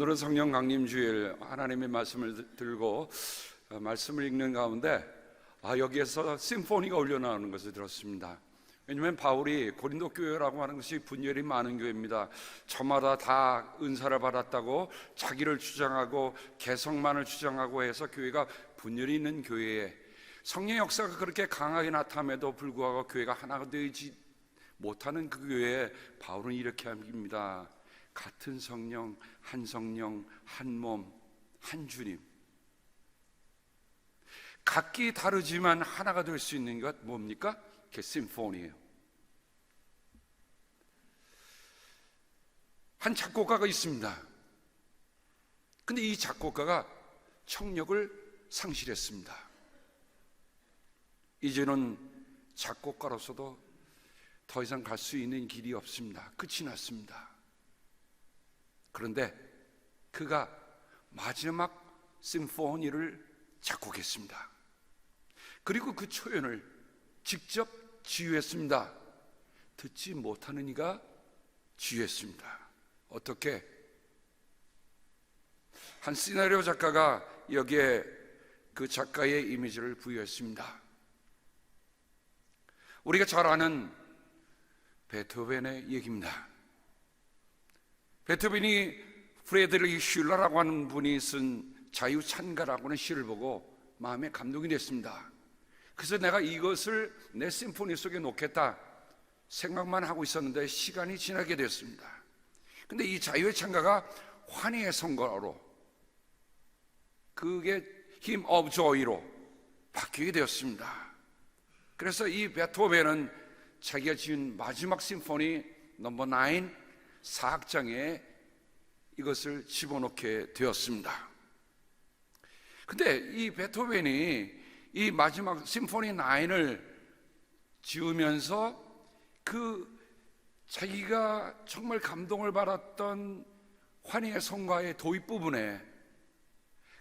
오늘은 성령 강림 주일 하나님의 말씀을 들고 말씀을 읽는 가운데 여기에서 심포니가 울려 나오는 것을 들었습니다. 왜냐하면 바울이 고린도 교회라고 하는 것이 분열이 많은 교회입니다. 저마다 다 은사를 받았다고 자기를 주장하고 개성만을 주장하고 해서 교회가 분열이 있는 교회에 성령의 역사가 그렇게 강하게 나타남에도 불구하고 교회가 하나가 되지 못하는 그 교회에 바울은 이렇게 합니다. 같은 성령, 한 몸, 한 주님. 각기 다르지만 하나가 될 수 있는 것 뭡니까? 그게 심포니예요. 한 작곡가가 있습니다. 근데 이 작곡가가 청력을 상실했습니다. 이제는 작곡가로서도 더 이상 갈 수 있는 길이 없습니다. 끝이 났습니다. 그런데 그가 마지막 심포니를 작곡했습니다. 그리고 그 초연을 직접 지휘했습니다. 듣지 못하는 이가 지휘했습니다. 어떻게? 한 시나리오 작가가 여기에 그 작가의 이미지를 부여했습니다. 우리가 잘 아는 베토벤의 얘기입니다. 베토벤이 프레드리히 슐러라고 하는 분이 쓴 자유찬가라고 하는 시를 보고 마음에 감동이 됐습니다. 그래서 내가 이것을 내 심포니 속에 놓겠다 생각만 하고 있었는데 시간이 지나게 됐습니다. 근데 이 자유의 찬가가 환희의 성가로, 그게 Hymn of Joy로 바뀌게 되었습니다. 그래서 이 베토벤은 자기가 지은 마지막 심포니 넘버 9 4악장에 이것을 집어넣게 되었습니다. 근데 이 베토벤이 이 마지막 심포니 9을 지으면서 그 자기가 정말 감동을 받았던 환희의 성가의 도입 부분에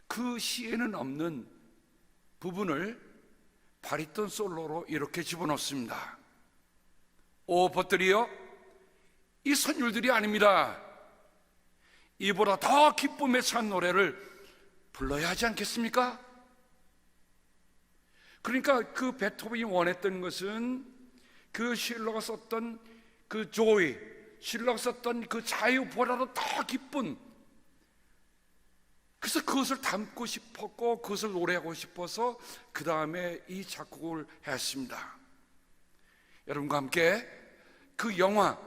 그 시에는 없는 부분을 바리톤 솔로로 이렇게 집어넣습니다. 오 벗들이여, 이 선율들이 아닙니다. 이보다 더 기쁨에 찬 노래를 불러야 하지 않겠습니까? 그러니까 그 베토벤이 원했던 것은 그 실러가 썼던 그 조이, 실러가 썼던 그 자유보다도 더 기쁜, 그래서 그것을 담고 싶었고 그것을 노래하고 싶어서 그 다음에 이 작곡을 했습니다. 여러분과 함께 그 영화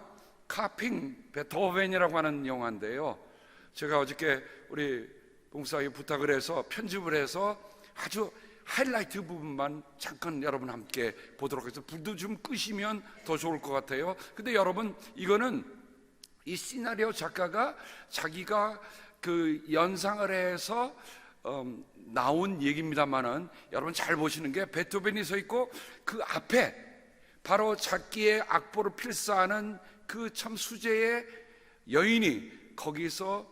카핑 베토벤이라고 하는 영화인데요, 제가 어저께 우리 봉사에 부탁을 해서 편집을 해서 아주 하이라이트 부분만 잠깐 여러분 함께 보도록 해서 불도 좀 끄시면 더 좋을 것 같아요. 근데 여러분, 이거는 이 시나리오 작가가 자기가 그 연상을 해서 나온 얘기입니다만은 여러분 잘 보시는 게 베토벤이 서 있고 그 앞에 바로 자기의 악보를 필사하는 그 참 수제의 여인이 거기서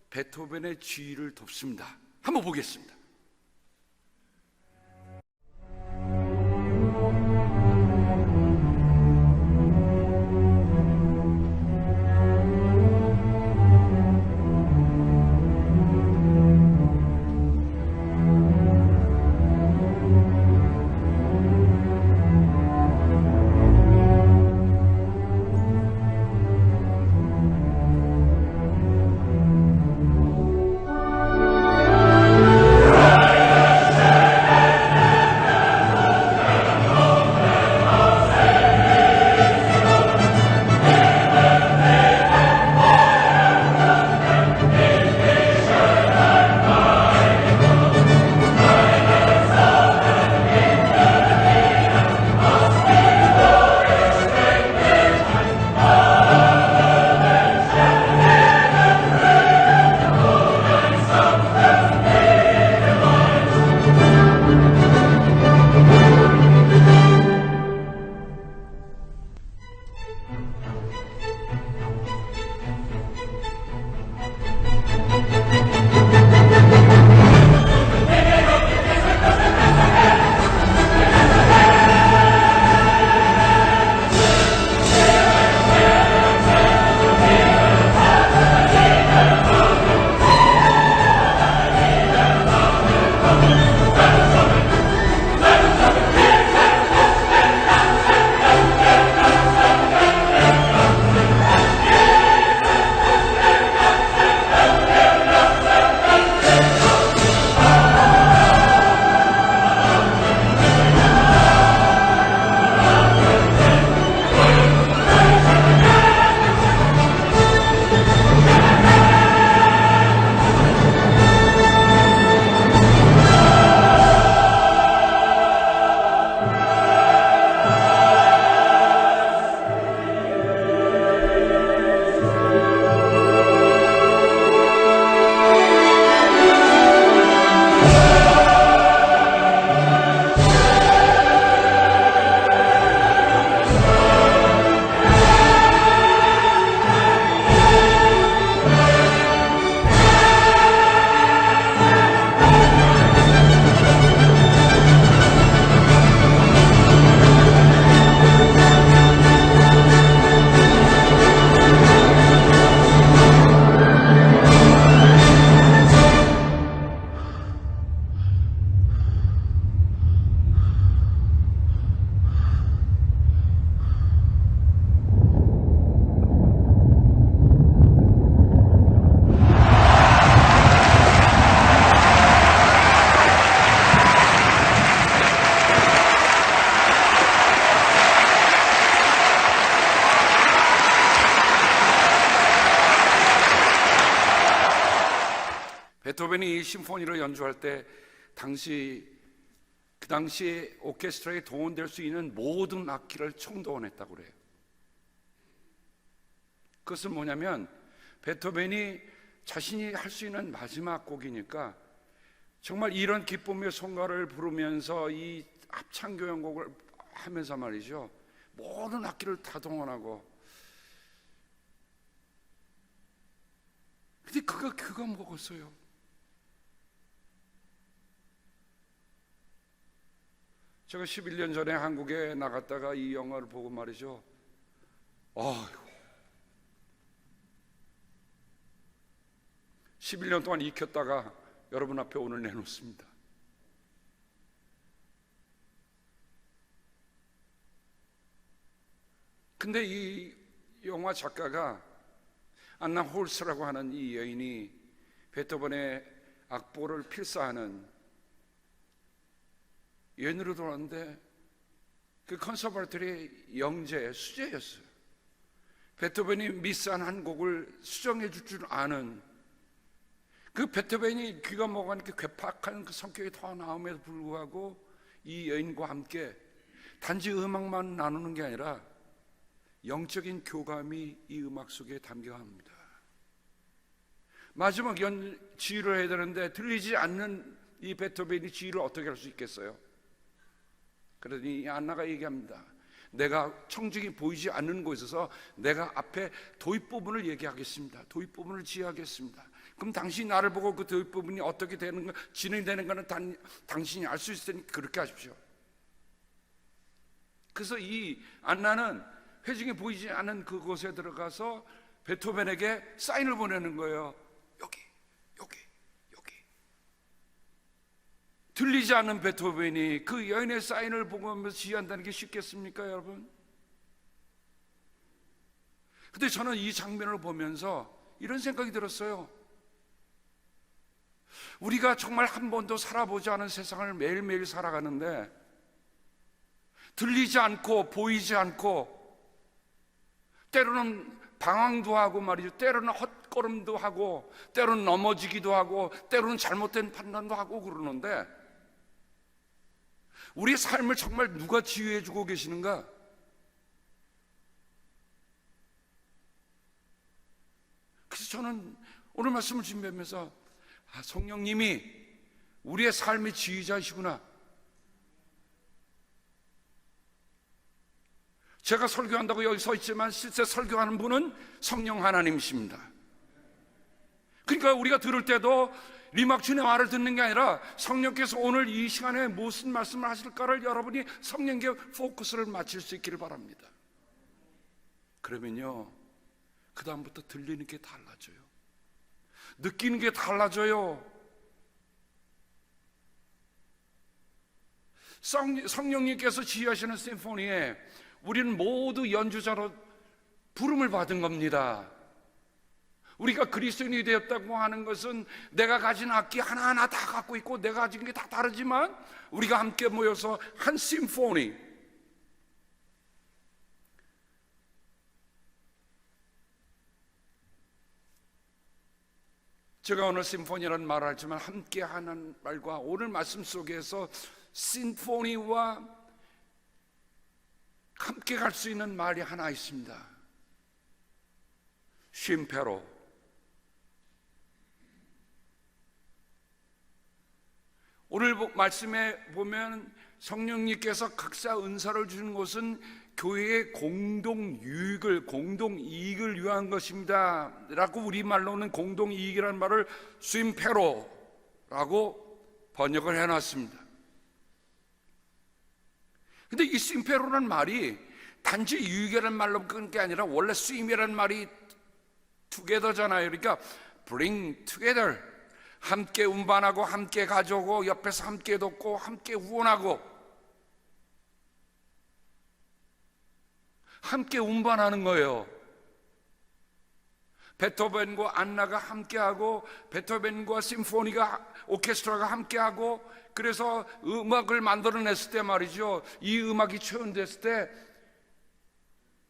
베토벤의 지휘를 돕습니다. 한번 보겠습니다. 베토벤이 이 심포니를 연주할 때 그 당시에 오케스트라에 동원될 수 있는 모든 악기를 총동원했다고 그래요. 그것은 뭐냐면 베토벤이 자신이 할 수 있는 마지막 곡이니까 정말 이런 기쁨의 성가를 부르면서 이 합창교향곡을 하면서 말이죠, 모든 악기를 다 동원하고. 근데 그거 먹었어요. 제가 11년 전에 한국에 나갔다가 이 영화를 보고 말이죠, 아이고, 11년 동안 익혔다가 여러분 앞에 오늘 내놓습니다. 근데 이 영화 작가가 안나 홀스라고 하는 이 여인이 베토벤의 악보를 필사하는 여인으로 돌아왔는데 그 컨서바토리 영재 수재였어요. 베토벤이 미스한 한 곡을 수정해 줄 줄 아는, 그 베토벤이 귀가 먹으니까 괴팍한 그 성격이 더 나옴에도 불구하고 이 여인과 함께 단지 음악만 나누는 게 아니라 영적인 교감이 이 음악 속에 담겨갑니다. 마지막 지휘를 해야 되는데 들리지 않는 이 베토벤이 지휘를 어떻게 할 수 있겠어요? 그러니 이 안나가 얘기합니다. 내가 청중이 보이지 않는 곳에서 내가 앞에 도입 부분을 얘기하겠습니다. 도입 부분을 지휘하겠습니다. 그럼 당신이 나를 보고 그 도입 부분이 어떻게 되는 거, 진행되는 거는 당신이 알 수 있을 테니 그렇게 하십시오. 그래서 이 안나는 회중이 보이지 않는 그곳에 들어가서 베토벤에게 사인을 보내는 거예요. 여기. 들리지 않는 베토벤이 그 여인의 사인을 보면서 지휘한다는 게 쉽겠습니까, 여러분? 근데 저는 이 장면을 보면서 이런 생각이 들었어요. 우리가 정말 한 번도 살아보지 않은 세상을 매일매일 살아가는데 들리지 않고 보이지 않고 때로는 방황도 하고 말이죠, 때로는 헛걸음도 하고 때로는 넘어지기도 하고 때로는 잘못된 판단도 하고 그러는데 우리의 삶을 정말 누가 지휘해 주고 계시는가? 그래서 저는 오늘 말씀을 준비하면서 성령님이 우리의 삶의 지휘자이시구나. 제가 설교한다고 여기 서 있지만 실제 설교하는 분은 성령 하나님이십니다. 그러니까 우리가 들을 때도 리막주의 말을 듣는 게 아니라 성령께서 오늘 이 시간에 무슨 말씀을 하실까를 여러분이 성령께 포커스를 맞출 수 있기를 바랍니다. 그러면요, 그 다음부터 들리는 게 달라져요. 느끼는 게 달라져요. 성령님께서 지휘하시는 심포니에 우리는 모두 연주자로 부름을 받은 겁니다. 우리가 그리스도인이 되었다고 하는 것은 내가 가진 악기 하나하나 다 갖고 있고 내가 가진 게 다 다르지만 우리가 함께 모여서 한 심포니, 제가 오늘 심포니라는 말을 하지만 함께 하는 말과 오늘 말씀 속에서 심포니와 함께 갈 수 있는 말이 하나 있습니다. 쉼페로. 오늘 말씀에 보면 성령님께서 각자 은사를 주는 것은 교회의 공동이익을 위한 것입니다 라고 우리말로는 공동이익이라는 말을 쉼페로라고 번역을 해놨습니다. 근데 이 쉼페로라는 말이 단지 유익이라는 말로 끊는 게 아니라 원래 스윙이라는 말이 together잖아요. 그러니까 bring together, 함께 운반하고 함께 가져오고 옆에서 함께 돕고 함께 후원하고 함께 운반하는 거예요. 베토벤과 안나가 함께하고 베토벤과 심포니가 오케스트라가 함께하고 그래서 음악을 만들어냈을 때 말이죠, 이 음악이 초연됐을 때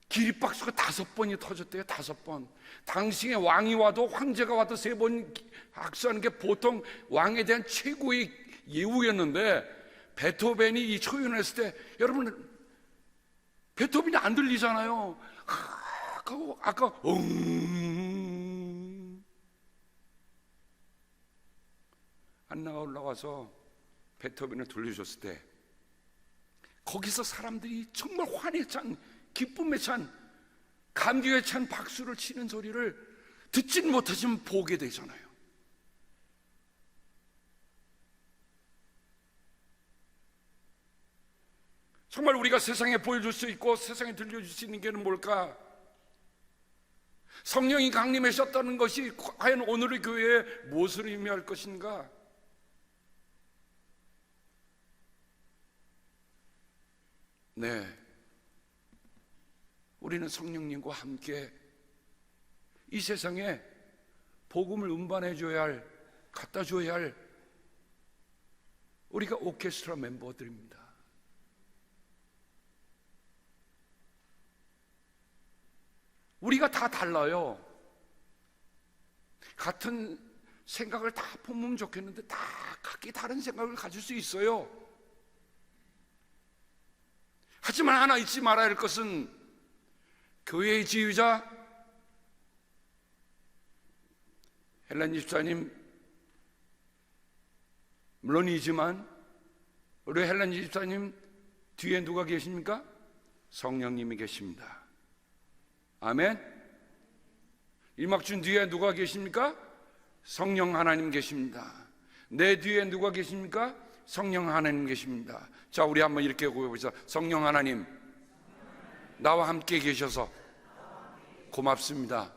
기립박수가 5번이 터졌대요. 5번. 당시에 왕이 와도 황제가 와도 3번 악수하는 게 보통 왕에 대한 최고의 예우였는데, 베토벤이 이 초연을 했을 때, 여러분 베토벤이 안 들리잖아요. 아까 안나가 올라와서 베토벤을 돌려줬을 때, 거기서 사람들이 정말 환희에 찬, 기쁨에 찬, 감격에 찬 박수를 치는 소리를 듣진 못하지만 보게 되잖아요. 정말 우리가 세상에 보여줄 수 있고 세상에 들려줄 수 있는 게 뭘까? 성령이 강림하셨다는 것이 과연 오늘의 교회에 무엇을 의미할 것인가? 네, 우리는 성령님과 함께 이 세상에 복음을 운반해 줘야 할, 갖다 줘야 할 우리가 오케스트라 멤버들입니다. 우리가 다 달라요. 같은 생각을 다 품으면 좋겠는데 다 각기 다른 생각을 가질 수 있어요. 하지만 하나 잊지 말아야 할 것은, 교회의 지휘자 헬렌 집사님 물론이지만, 우리 헬렌 집사님 뒤에 누가 계십니까? 성령님이 계십니다. 아멘. 이막준 뒤에 누가 계십니까? 성령 하나님 계십니다. 내 뒤에 누가 계십니까? 성령 하나님 계십니다. 자, 우리 한번 이렇게 고백해보자. 성령 하나님, 나와 함께 계셔서 고맙습니다.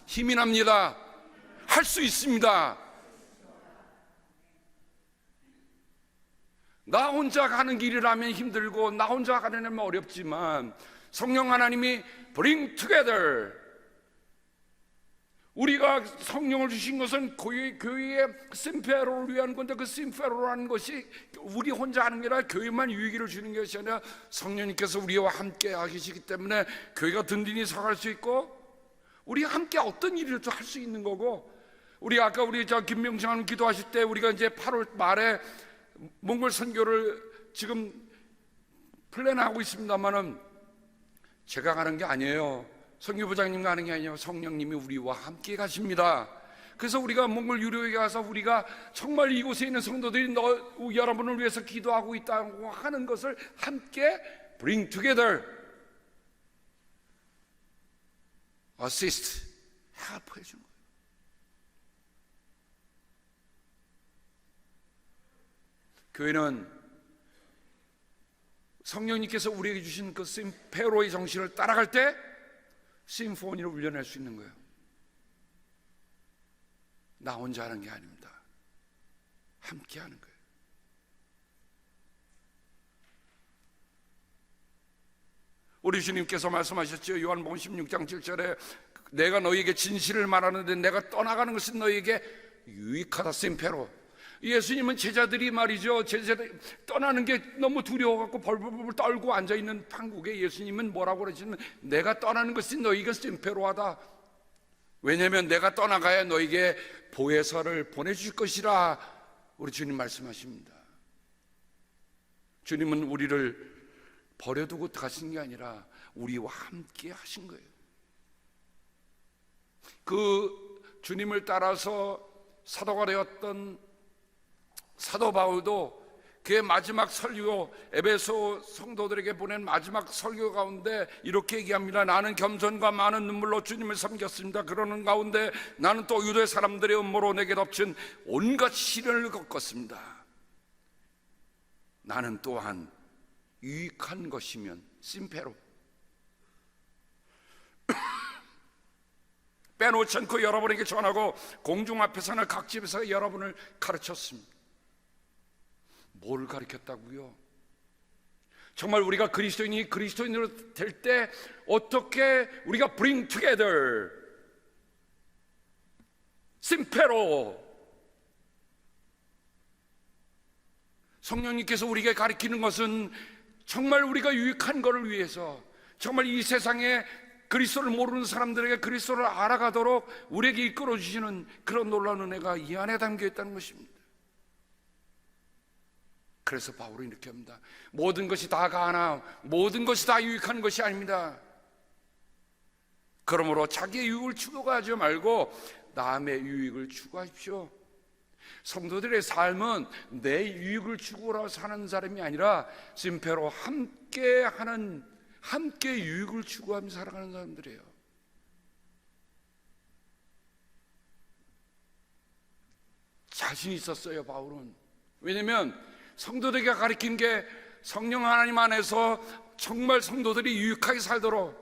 힘이 납니다. 할 수 있습니다. 나 혼자 가는 길이라면 힘들고 나 혼자 가려면 어렵지만, 성령 하나님이 bring together, 우리가 성령을 주신 것은 교회의 심페로를 위한 건데, 그 심페로라는 것이 우리 혼자 하는 게 아니라 교회만 유익을 주는 것이 아니라 성령님께서 우리와 함께 하시기 때문에 교회가 든든히 서갈 수 있고, 우리가 함께 어떤 일을 할 수 있는 거고, 우리 아까 우리 김명식 하는 기도하실 때, 우리가 이제 8월 말에 몽골 선교를 지금 플랜하고 있습니다만은, 제가 가는 게 아니에요. 선교부장님 가는 게 아니에요. 성령님이 우리와 함께 가십니다. 그래서 우리가 몽골 유료에 가서 우리가 정말 이곳에 있는 성도들이 여러분을 위해서 기도하고 있다고 하는 것을 함께 bring together, assist, help 해주는 거예요. 교회는 성령님께서 우리에게 주신 그 심페로의 정신을 따라갈 때 심포니를 울려낼 수 있는 거예요. 나 혼자 하는 게 아닙니다. 함께 하는 거예요. 우리 주님께서 말씀하셨죠. 요한복음 16장 7절에 내가 너희에게 진실을 말하는데 내가 떠나가는 것은 너희에게 유익하다. 심페로. 예수님은 제자들이 말이죠, 제자들 떠나는 게 너무 두려워갖고 벌벌벌 떨고 앉아있는 판국에 예수님은 뭐라고 그러시면, 내가 떠나는 것이 너희가 심페로하다. 왜냐하면 내가 떠나가야 너희에게 보혜사를 보내줄 것이라 우리 주님 말씀하십니다. 주님은 우리를 버려두고 가신 게 아니라 우리와 함께 하신 거예요. 그 주님을 따라서 사도가 되었던 사도 바울도 그의 마지막 설교, 에베소 성도들에게 보낸 마지막 설교 가운데 이렇게 얘기합니다. 나는 겸손과 많은 눈물로 주님을 섬겼습니다. 그러는 가운데 나는 또 유대 사람들의 음모로 내게 덮친 온갖 시련을 겪었습니다. 나는 또한 유익한 것이면 심페로 빼놓지 않고 여러분에게 전하고 공중 앞에서나 각 집에서 여러분을 가르쳤습니다. 뭘 가르쳤다고요? 정말 우리가 그리스도인으로 될 때 어떻게 우리가 bring together, 심페로, 성령님께서 우리에게 가르치는 것은 정말 우리가 유익한 것을 위해서, 정말 이 세상에 그리스도를 모르는 사람들에게 그리스도를 알아가도록 우리에게 이끌어 주시는 그런 놀라운 은혜가 이 안에 담겨 있다는 것입니다. 그래서 바울은 이렇게 합니다. 모든 것이 다 가나 모든 것이 다 유익한 것이 아닙니다. 그러므로 자기의 유익을 추구하지 말고 남의 유익을 추구하십시오. 성도들의 삶은 내 유익을 추구하러 사는 사람이 아니라 심표로 함께 유익을 추구하며 살아가는 사람들이에요. 자신이 있었어요, 바울은. 왜냐하면 성도들에게 가르친 게 성령 하나님 안에서 정말 성도들이 유익하게 살도록,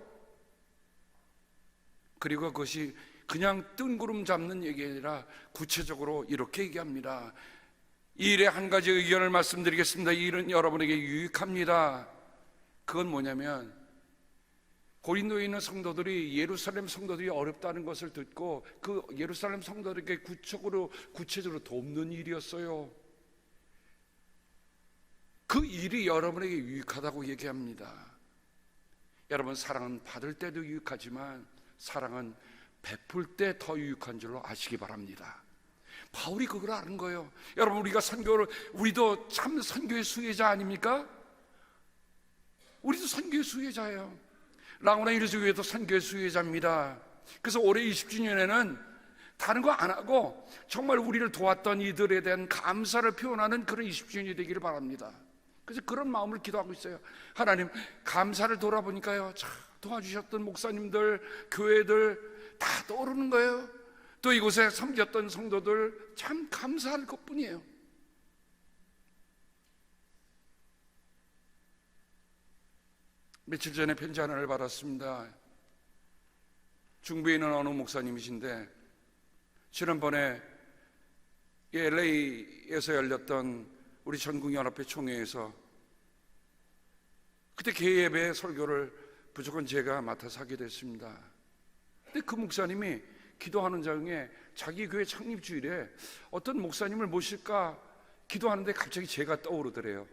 그리고 그것이 그냥 뜬구름 잡는 얘기 아니라 구체적으로 이렇게 얘기합니다. 이 일에 한 가지 의견을 말씀드리겠습니다. 이 일은 여러분에게 유익합니다. 그건 뭐냐면 고린도에 있는 성도들이 예루살렘 성도들이 어렵다는 것을 듣고 그 예루살렘 성도들에게 구체적으로 돕는 일이었어요. 그 일이 여러분에게 유익하다고 얘기합니다. 여러분, 사랑은 받을 때도 유익하지만 사랑은 베풀 때 더 유익한 줄로 아시기 바랍니다. 바울이 그걸 아는 거예요. 여러분, 우리도 참 선교의 수혜자 아닙니까? 우리도 선교의 수혜자예요. 라구나 일주교회도 선교의 수혜자입니다. 그래서 올해 20주년에는 다른 거 안 하고 정말 우리를 도왔던 이들에 대한 감사를 표현하는 그런 20주년이 되기를 바랍니다. 그래서 그런 마음을 기도하고 있어요. 하나님, 감사를 돌아보니까요, 참 도와주셨던 목사님들, 교회들 다 떠오르는 거예요. 또 이곳에 섬겼던 성도들 참 감사할 것뿐이에요. 며칠 전에 편지 하나를 받았습니다. 중부에 있는 어느 목사님이신데 지난번에 LA에서 열렸던 우리 전국연합회 총회에서 그때 개예배 설교를 무조건 제가 맡아서 하게 됐습니다. 근데 그 목사님이 기도하는 중에 자기 교회 창립 주일에 어떤 목사님을 모실까 기도하는데 갑자기 제가 떠오르더래요.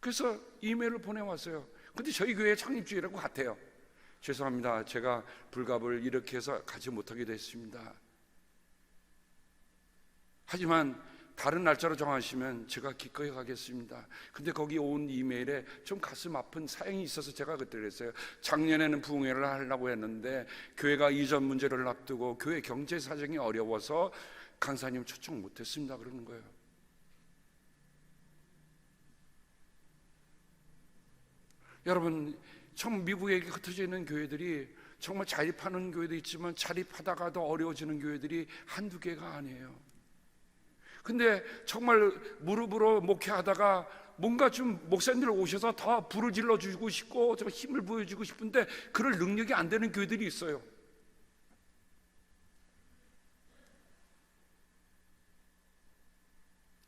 그래서 이메일을 보내왔어요. 근데 저희 교회 창립 주일하고 같아요. 죄송합니다. 제가 불갑을 이렇게 해서 가지 못하게 됐습니다. 하지만 다른 날짜로 정하시면 제가 기꺼이 가겠습니다. 근데 거기 온 이메일에 좀 가슴 아픈 사연이 있어서 제가 그때 그랬어요. 작년에는 부흥회를 하려고 했는데 교회가 이전 문제를 앞두고 교회 경제 사정이 어려워서 강사님 초청 못했습니다. 그러는 거예요. 여러분, 참 미국에 흩어져 있는 교회들이 정말 자립하는 교회도 있지만 자립하다가도 어려워지는 교회들이 한두 개가 아니에요. 근데 정말 무릎으로 목회하다가 뭔가 좀 목사님들 오셔서 더 불을 질러주고 싶고 좀 힘을 보여주고 싶은데 그럴 능력이 안 되는 교회들이 있어요.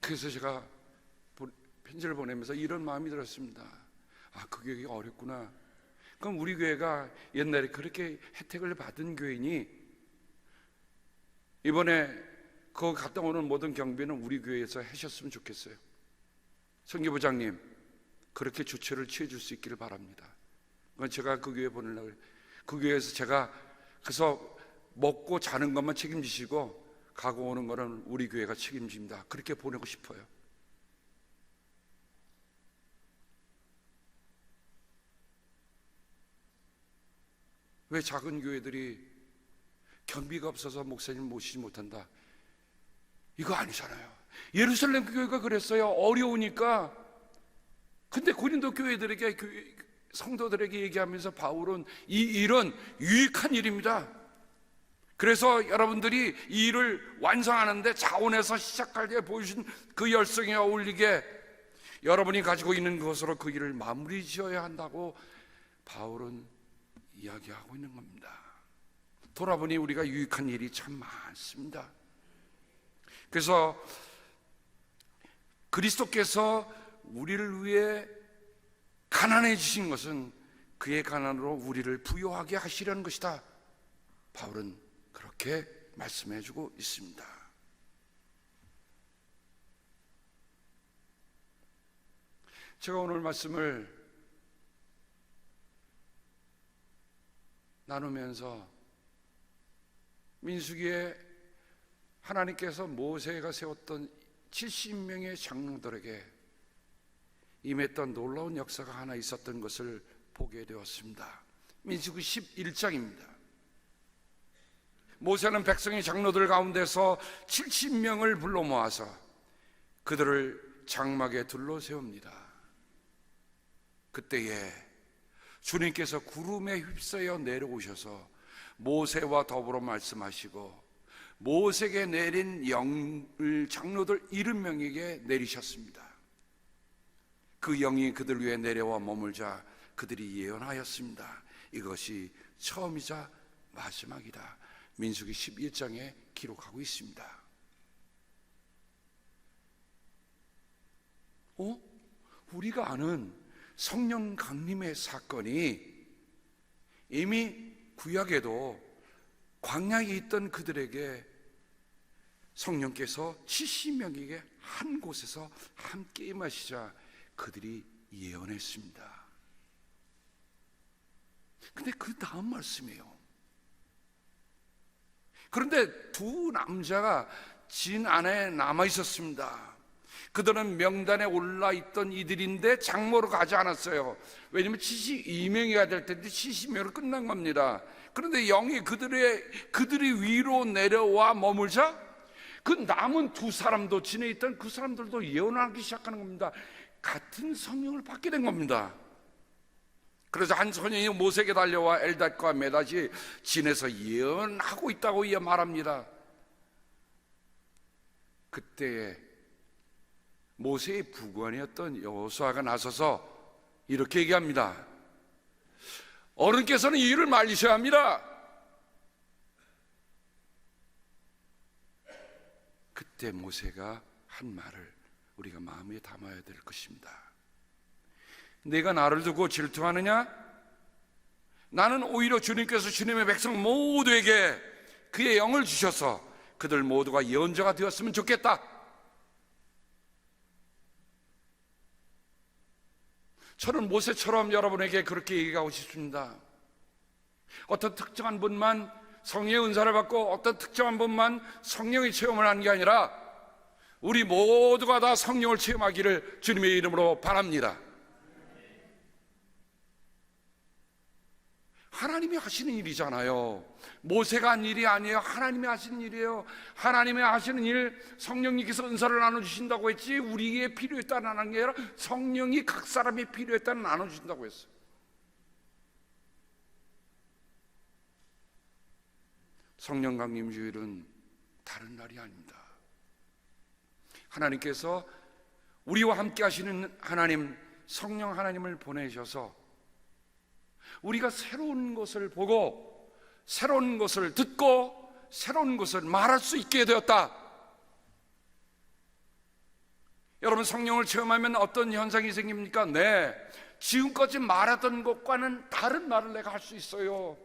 그래서 제가 편지를 보내면서 이런 마음이 들었습니다. 아, 그 교회가 어렵구나. 그럼 우리 교회가 옛날에 그렇게 혜택을 받은 교회니 이번에 그 갔다 오는 모든 경비는 우리 교회에서 하셨으면 좋겠어요. 선교부장님, 그렇게 조처를 취해 줄 수 있기를 바랍니다. 그건 제가 그 교회 보내려고 해요. 그 교회에서 제가 그래서 먹고 자는 것만 책임지시고 가고 오는 거는 우리 교회가 책임집니다. 그렇게 보내고 싶어요. 왜 작은 교회들이 경비가 없어서 목사님 모시지 못한다? 이거 아니잖아요. 예루살렘 교회가 그랬어요. 어려우니까. 근데 고린도 교회들에게, 성도들에게 얘기하면서 바울은 이 일은 유익한 일입니다. 그래서 여러분들이 이 일을 완성하는데 자원해서 시작할 때 보여준 그 열성에 어울리게 여러분이 가지고 있는 것으로 그 일을 마무리 지어야 한다고 바울은 이야기하고 있는 겁니다. 돌아보니 우리가 유익한 일이 참 많습니다. 그래서 그리스도께서 우리를 위해 가난해지신 것은 그의 가난으로 우리를 부요하게 하시려는 것이다. 바울은 그렇게 말씀해주고 있습니다. 제가 오늘 말씀을 나누면서 민수기에 하나님께서 모세가 세웠던 70명의 장로들에게 임했던 놀라운 역사가 하나 있었던 것을 보게 되었습니다. 민수기 11장입니다. 모세는 백성의 장로들 가운데서 70명을 불러 모아서 그들을 장막에 둘러 세웁니다. 그때에 주님께서 구름에 휩싸여 내려오셔서 모세와 더불어 말씀하시고 모세에게 내린 영을 장로들 70명에게 내리셨습니다. 그 영이 그들 위에 내려와 머물자 그들이 예언하였습니다. 이것이 처음이자 마지막이다. 민수기 11장에 기록하고 있습니다. 우리가 아는 성령 강림의 사건이 이미 구약에도 광야에 있던 그들에게 성령께서 70명에게 한 곳에서 함께 임하시자 그들이 예언했습니다. 근데 그 다음 말씀이에요. 그런데 두 남자가 진 안에 남아 있었습니다. 그들은 명단에 올라 있던 이들인데 장모로 가지 않았어요. 왜냐하면 72명이어야 될 텐데 70명으로 끝난 겁니다. 그런데 영이 그들이 위로 내려와 머물자 그 남은 두 사람도 진에 있던 그 사람들도 예언하기 시작하는 겁니다. 같은 성령을 받게 된 겁니다. 그래서 한 소년이 모세에게 달려와 엘닷과 메닷이 진에서 예언하고 있다고 말합니다. 그때에 모세의 부관이었던 여호수아가 나서서 이렇게 얘기합니다. 어른께서는 이 일을 말리셔야 합니다. 그때 모세가 한 말을 우리가 마음에 담아야 될 것입니다. 내가 나를 두고 질투하느냐? 나는 오히려 주님께서 주님의 백성 모두에게 그의 영을 주셔서 그들 모두가 예언자가 되었으면 좋겠다. 저는 모세처럼 여러분에게 그렇게 얘기하고 싶습니다. 어떤 특정한 분만 성령의 은사를 받고 어떤 특정한 분만 성령의 체험을 하는 게 아니라 우리 모두가 다 성령을 체험하기를 주님의 이름으로 바랍니다. 하나님이 하시는 일이잖아요. 모세가 한 일이 아니에요. 하나님이 하시는 일이에요. 하나님이 하시는 일, 성령님께서 은사를 나눠주신다고 했지 우리에게 필요에 따라 나누는 게 아니라 성령이 각 사람의 필요에 따라 나눠주신다고 했어요. 성령 강림 주일은 다른 날이 아닙니다. 하나님께서 우리와 함께 하시는 하나님, 성령 하나님을 보내셔서 우리가 새로운 것을 보고 새로운 것을 듣고 새로운 것을 말할 수 있게 되었다. 여러분, 성령을 체험하면 어떤 현상이 생깁니까? 네, 지금까지 말하던 것과는 다른 말을 내가 할 수 있어요.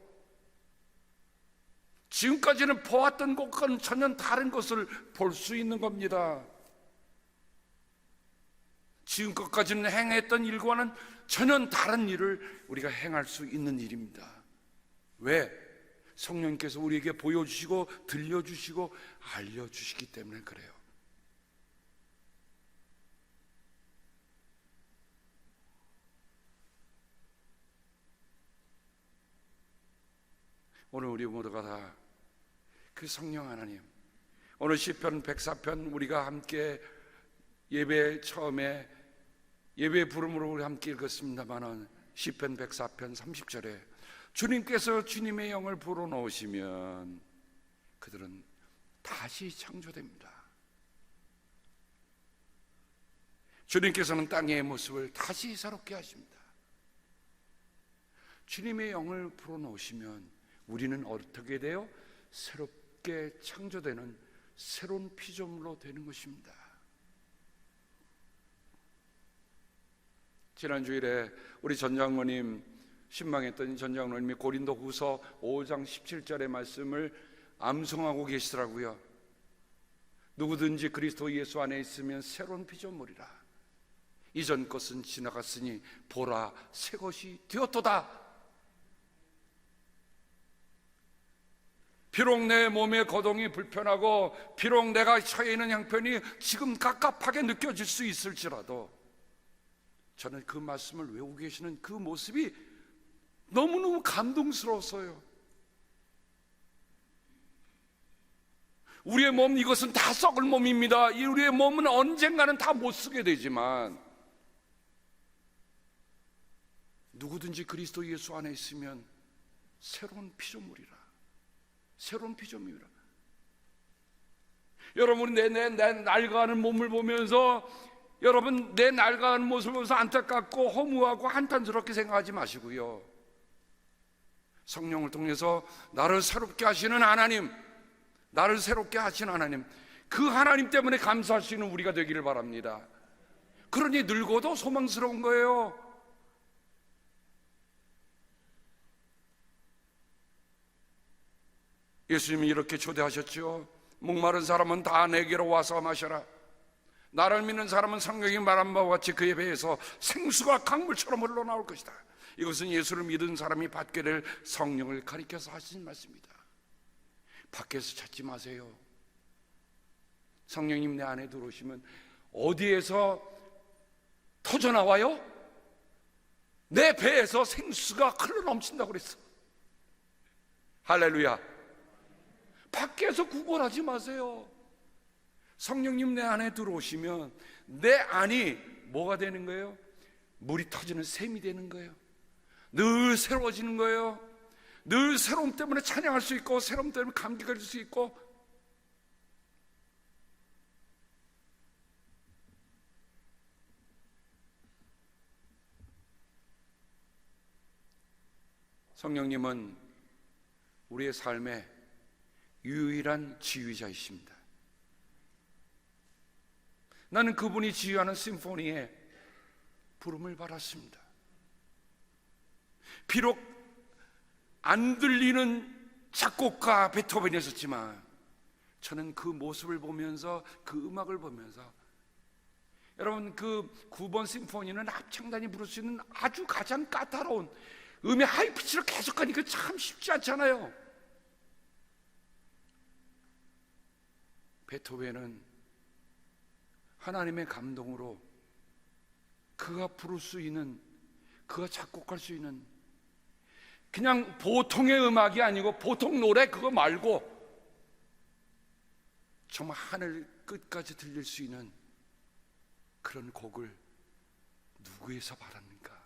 지금까지는 보았던 것과는 전혀 다른 것을 볼 수 있는 겁니다. 지금까지는 행했던 일과는 전혀 다른 일을 우리가 행할 수 있는 일입니다. 왜? 성령님께서 우리에게 보여주시고 들려주시고 알려주시기 때문에 그래요. 오늘 우리 모두가 다 그 성령 하나님, 오늘 시편 104편 우리가 함께 예배 처음에 예배 부름으로 우리 함께 읽었습니다만 시편 104편 30절에 주님께서 주님의 영을 불어넣으시면 그들은 다시 창조됩니다. 주님께서는 땅의 모습을 다시 새롭게 하십니다. 주님의 영을 불어넣으시면 우리는 어떻게 돼요? 새롭게 창조되는 새로운 피조물로 되는 것입니다. 지난 주일에 우리 전장로님, 신방했던 전장로님이 고린도후서 5장 17절의 말씀을 암송하고 계시더라고요. 누구든지 그리스도 예수 안에 있으면 새로운 피조물이라. 이전 것은 지나갔으니 보라 새 것이 되었도다. 비록 내 몸의 거동이 불편하고 비록 내가 처해 있는 형편이 지금 갑갑하게 느껴질 수 있을지라도 저는 그 말씀을 외우고 계시는 그 모습이 너무너무 감동스러웠어요. 우리의 몸, 이것은 다 썩을 몸입니다. 우리의 몸은 언젠가는 다 못 쓰게 되지만 누구든지 그리스도 예수 안에 있으면 새로운 피조물이라. 새로운 피조물이라. 여러분이 내 낡아가는 몸을 보면서 여러분 내 낡아가는 모습을 보면서 안타깝고 허무하고 한탄스럽게 생각하지 마시고요. 성령을 통해서 나를 새롭게 하시는 하나님, 나를 새롭게 하신 하나님, 그 하나님 때문에 감사할 수 있는 우리가 되기를 바랍니다. 그러니 늙어도 소망스러운 거예요. 예수님이 이렇게 초대하셨죠. 목마른 사람은 다 내게로 와서 마셔라. 나를 믿는 사람은 성경이 말한 바와 같이 그의 배에서 생수가 강물처럼 흘러나올 것이다. 이것은 예수를 믿은 사람이 받게 될 성령을 가리켜서 하신 말씀입니다. 밖에서 찾지 마세요. 성령님 내 안에 들어오시면 어디에서 터져나와요? 내 배에서 생수가 흘러넘친다고 그랬어. 할렐루야. 밖에서 구걸하지 마세요. 성령님 내 안에 들어오시면 내 안이 뭐가 되는 거예요? 물이 터지는 샘이 되는 거예요. 늘 새로워지는 거예요. 늘 새로움 때문에 찬양할 수 있고 새로움 때문에 감기 걸릴 수 있고. 성령님은 우리의 삶의 유일한 지휘자이십니다. 나는 그분이 지휘하는 심포니에 부름을 받았습니다. 비록 안 들리는 작곡가 베토벤이었지만 저는 그 모습을 보면서, 그 음악을 보면서, 여러분 그 9번 심포니는 합창단이 부를 수 있는 아주 가장 까다로운 음의 하이피치를 계속 하니까 참 쉽지 않잖아요. 베토벤은 하나님의 감동으로 그가 부를 수 있는, 그가 작곡할 수 있는 그냥 보통의 음악이 아니고 보통 노래 그거 말고 정말 하늘 끝까지 들릴 수 있는 그런 곡을 누구에서 받았는가?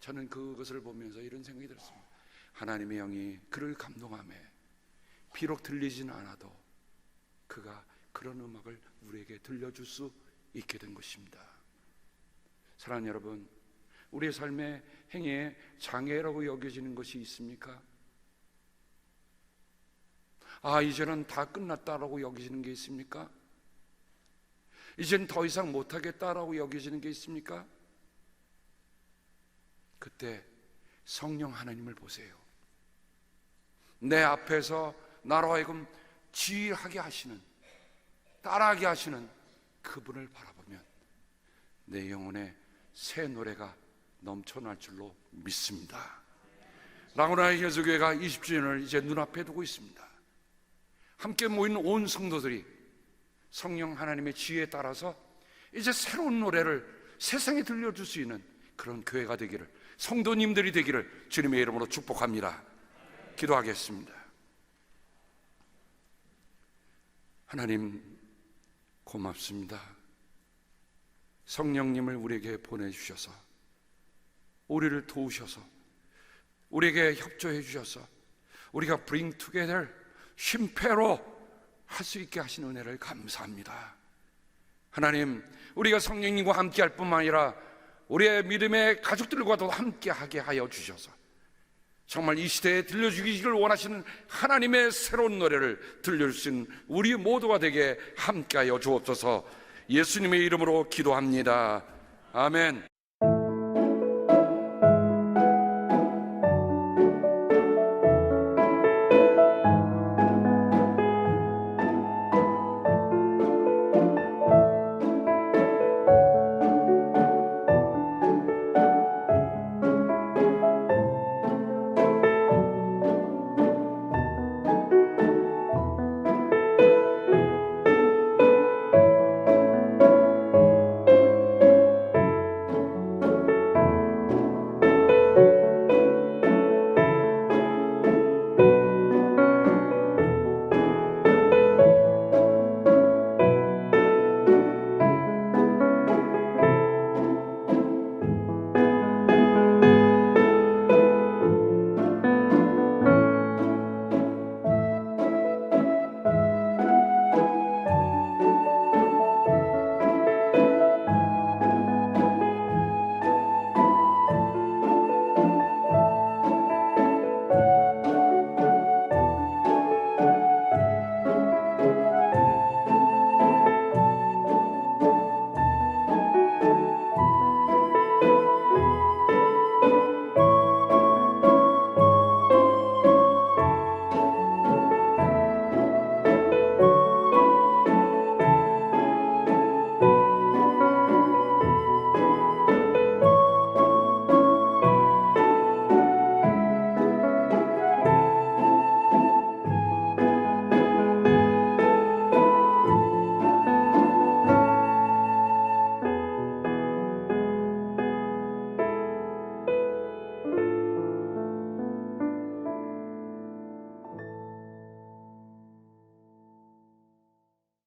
저는 그것을 보면서 이런 생각이 들었습니다. 하나님의 영이 그를 감동하며 비록 들리진 않아도 그가 그런 음악을 우리에게 들려줄 수 있게 된 것입니다. 사랑하는 여러분, 우리의 삶의 행위에 장애라고 여겨지는 것이 있습니까? 이제는 다 끝났다라고 여기시는 게 있습니까? 이제는 더 이상 못하겠다라고 여기시는 게 있습니까? 그때 성령 하나님을 보세요. 내 앞에서 나로 하여금 지휘하게 하시는, 따라하게 하시는 그분을 바라보면 내 영혼에 새 노래가 넘쳐날 줄로 믿습니다. 라구나 예수교회가 20주년을 이제 눈앞에 두고 있습니다. 함께 모인 온 성도들이 성령 하나님의 지혜에 따라서 이제 새로운 노래를 세상에 들려줄 수 있는 그런 교회가 되기를, 성도님들이 되기를 주님의 이름으로 축복합니다. 기도하겠습니다. 하나님 고맙습니다. 성령님을 우리에게 보내주셔서, 우리를 도우셔서, 우리에게 협조해 주셔서 우리가 bring together, 쉼표로 할 수 있게 하신 은혜를 감사합니다. 하나님, 우리가 성령님과 함께 할 뿐만 아니라 우리의 믿음의 가족들과도 함께 하게 하여 주셔서 정말 이 시대에 들려주기를 원하시는 하나님의 새로운 노래를 들려줄 수 있는 우리 모두가 되게 함께하여 주옵소서. 예수님의 이름으로 기도합니다. 아멘.